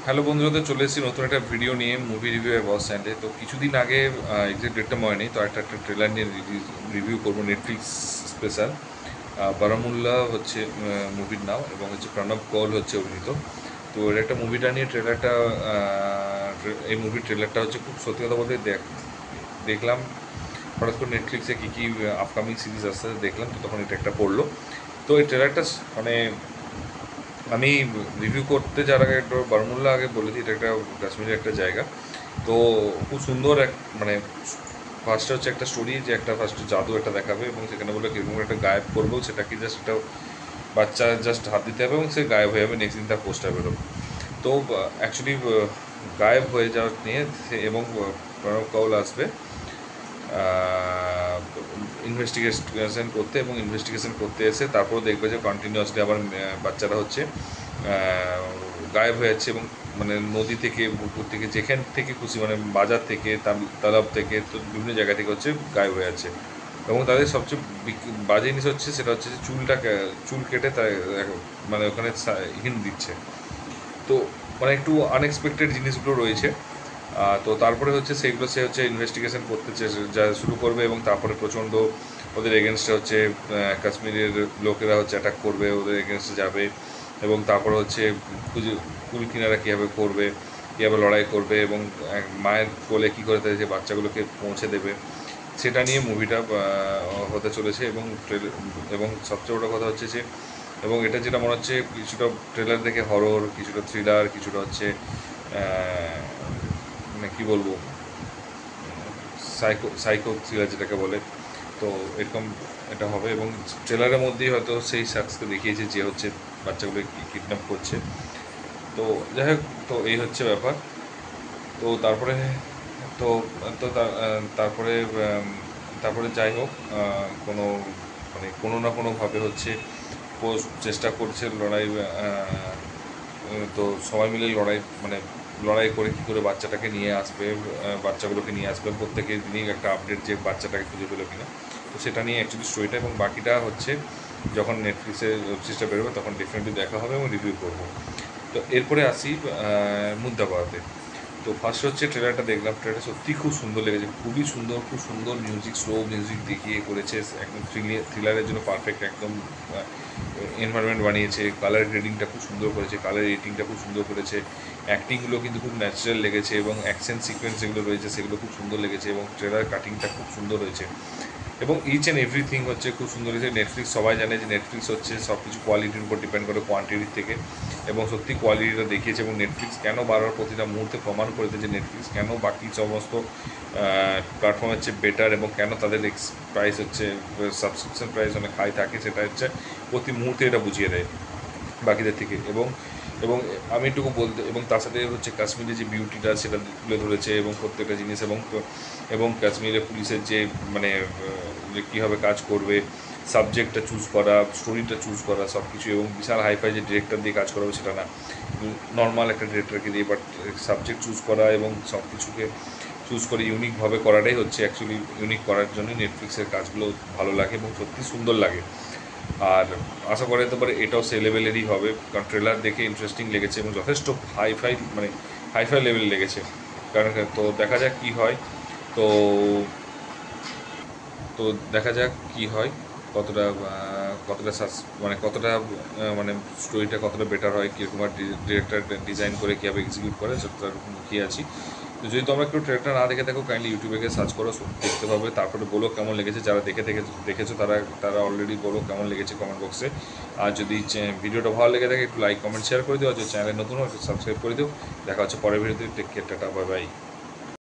Hello বন্ধুরা, তো চলে এসেছি নতুন একটা ভিডিও নিয়ে মুভি রিভিউ এর বস চ্যানেলে। তো কিছুদিন আগে এক্সাক্ট ডেটটা মনে নেই, তো একটা ট্রেলার নিয়ে রিভিউ করবো, নেটফ্লিক্স স্পেশাল। বারামুল্লা হচ্ছে মুভির নাম, এবং হচ্ছে প্রণব কৌল হচ্ছে অভিনীত। তো এর একটা মুভিটা নিয়ে ট্রেলারটা, এই মুভির ট্রেলারটা হচ্ছে খুব, সত্যি কথা বলতে দেখলাম হঠাৎ করে নেটফ্লিক্সে কী কী আপকামিং সিরিজ আসতে দেখলাম, তো তখন এটা একটা পড়লো। তো এই ট্রেলারটা মানে আমি রিভিউ করতে যাওয়ার আগে একটু বারমুল্লা আগে বলেছি, এটা একটা কাশ্মীরের একটা জায়গা। তো খুব সুন্দর এক মানে ফার্স্টে হচ্ছে একটা স্টোরি, যে একটা ফার্স্টে জাদু একটা দেখাবে এবং সেখানে বলে কীরকম একটা গায়েব করবো, সেটা কি জাস্ট একটা বাচ্চা জাস্ট হাত দিতে হবে এবং সে গায়েব হয়ে যাবে, নেক্সট দিন তার পোস্টার বেরোবে। তো অ্যাকচুয়ালি গায়েব হয়ে যাওয়ার নিয়ে এবং প্রণব কাউল আসবে ইনভেস্টিগেশন করতে, এবং ইনভেস্টিগেশন করতে এসে তারপর দেখবে যে কন্টিনিউয়াসলি আবার বাচ্চারা হচ্ছে গায়েব হয়ে যাচ্ছে, এবং মানে নদী থেকে, পুকুর থেকে, যেখান থেকে খুশি, মানে বাজার থেকে, তালাব থেকে, তো বিভিন্ন জায়গা থেকে হচ্ছে গায়েব হয়ে যাচ্ছে। এবং তাদের সবচেয়ে বাজে জিনিস হচ্ছে সেটা হচ্ছে যে চুল কেটে তাই মানে ওখানে হিন্ট দিচ্ছে। তো মানে একটু আনএক্সপেক্টেড জিনিসগুলো রয়েছে। তো তারপরে হচ্ছে সেইগুলো সে হচ্ছে ইনভেস্টিগেশন করতে যা শুরু করবে, এবং তারপরে প্রচণ্ড ওদের এগেনস্টে হচ্ছে কাশ্মীরের লোকেরা হচ্ছে অ্যাটাক করবে, ওদের এগেনস্টে যাবে, এবং তারপরে হচ্ছে কুল কিনারা কীভাবে করবে, কীভাবে লড়াই করবে, এবং মায়ের কোলে কী করে তাদের যে বাচ্চাগুলোকে পৌঁছে দেবে, সেটা নিয়ে মুভিটা হতে চলেছে। এবং সবচেয়ে বড় কথা হচ্ছে যে, এবং এটা যেটা মনে হচ্ছে কিছুটা ট্রেলার দেখে হরর, কিছুটা থ্রিলার, কিছুটা হচ্ছে মানে কী বলবো, সাইকো থ্রিলার যেটাকে বলে। তো এরকম এটা হবে, এবং ট্রেলারের মধ্যেই হয়তো সেই শাখসকে দেখিয়েছে যে হচ্ছে বাচ্চাগুলো কিডন্যাপ করছে। তো যাই হোক, তো এই হচ্ছে ব্যাপার। তো তারপরে তো তো তারপরে তারপরে যাই হোক, কোনো মানে কোনো না কোনোভাবে হচ্ছে চেষ্টা করছে লড়াই, তো সবাই মিলে লড়াই করে কী করে বাচ্চাটাকে নিয়ে আসবে, বাচ্চাগুলোকে নিয়ে আসবে, প্রত্যেকের দিনই একটা আপডেট যে বাচ্চাটাকে খুঁজে পেলো কিনা। তো সেটা নিয়ে অ্যাকচুয়ালি স্টোরিটা, এবং বাকিটা হচ্ছে যখন নেটফ্লিক্সে ওয়েব সিরিজটা বেরোবে তখন ডেফিনেটলি দেখা হবে এবং রিভিউ করবো। তো এরপরে আসি মুদ্রাপাড়াতে। তো ফার্স্ট হচ্ছে ট্রেলারটা দেখলাম, ট্রেলারটা সত্যিই খুব সুন্দর লেগেছে, খুবই সুন্দর, খুব সুন্দর মিউজিক, স্লো মিউজিক দেখিয়ে করেছে, একদম থ্রিলারের জন্য পারফেক্ট, একদম এনভায়রনমেন্ট বানিয়েছে, কালার গ্রেডিংটা খুব সুন্দর করেছে, কালার এডিটিংটা খুব সুন্দর করেছে, অ্যাক্টিংগুলো কিন্তু খুব ন্যাচারাল লেগেছে, এবং অ্যাকশন সিকোয়েন্স যেগুলো রয়েছে সেগুলো খুব সুন্দর লেগেছে, এবং ট্রেলার কাটিংটা খুব সুন্দর হয়েছে, এবং ইচ অ্যান্ড এভরিথিং হচ্ছে খুব সুন্দর হয়েছে। নেটফ্লিক্স, সবাই জানে যে নেটফ্লিক্স হচ্ছে সব কিছু কোয়ালিটির উপর ডিপেন্ড করে, কোয়ান্টিটির থেকে, এবং সত্যি কোয়ালিটিটা দেখিয়েছে। এবং নেটফ্লিক্স কেন বারবার প্রতিটা মুহূর্তে প্রমাণ করেছে যে নেটফ্লিক্স কেন বাকি সমস্ত প্ল্যাটফর্মের চেয়ে বেটার, এবং কেন তাদের প্রাইস হচ্ছে, সাবস্ক্রিপশন প্রাইস অনেক হাই থাকে, সেটা হচ্ছে প্রতি মুহূর্তে এটা বুঝিয়ে দেয় বাকিদের থেকে। এবং এবং আমি এটুকু বলতে, এবং তার সাথে হচ্ছে কাশ্মীরের যে বিউটিটা সেটা তুলে ধরেছে, এবং প্রত্যেকটা জিনিস, এবং এবং কাশ্মীরের পুলিশের যে মানে যে কীভাবে কাজ করবে, সাবজেক্টটা চুজ করা, স্টোরিটা চুজ করা, সব কিছু, এবং বিশাল হাইফাই যে ডিরেক্টর দিয়ে কাজ করা হবে সেটা না, নর্মাল একটা ডিরেক্টরকে দিয়ে, বাট সাবজেক্ট চুজ করা এবং সব কিছুকে চুজ করে ইউনিকভাবে করাটাই হচ্ছে অ্যাকচুয়ালি, ইউনিক করার জন্যই নেটফ্লিক্সের কাজগুলো ভালো লাগে এবং সত্যি সুন্দর লাগে। আর আশা করা যেতে পারে এটাও সে লেভেলেরই হবে, কারণ ট্রেলার দেখে ইন্টারেস্টিং লেগেছে এবং যথেষ্ট হাইফাই লেভেল লেগেছে। কারণ তো দেখা যাক কী হয়। তো তো দেখা যাক কী হয়, কতটা কতটা মানে কতটা মানে স্টোরিটা কতটা বেটার হয়, কীরকম আর ডিরেক্টর ডিজাইন করে কীভাবে এক্সিকিউট করে, সেটার মুখিয়ে আছি। তো যদি তোমরা একটু ট্রেলারটা না দেখে থাকো, কাইন্ডলি ইউটিউবে গিয়ে সার্চ করো, দেখতে পাবে, তারপরে বলো কেমন লেগেছে। যারা দেখেছো তারা অলরেডি বলো কেমন লেগেছে কমেন্ট বক্সে। আর যদি ভিডিওটা ভালো লেগে থাকে একটু লাইক কমেন্ট শেয়ার করে দিও, আর যদি চ্যানেলে নতুন হয় একটু সাবস্ক্রাইব করে দিও। দেখা হচ্ছে পরের ভিডিওতে। Take care, tata, bye by.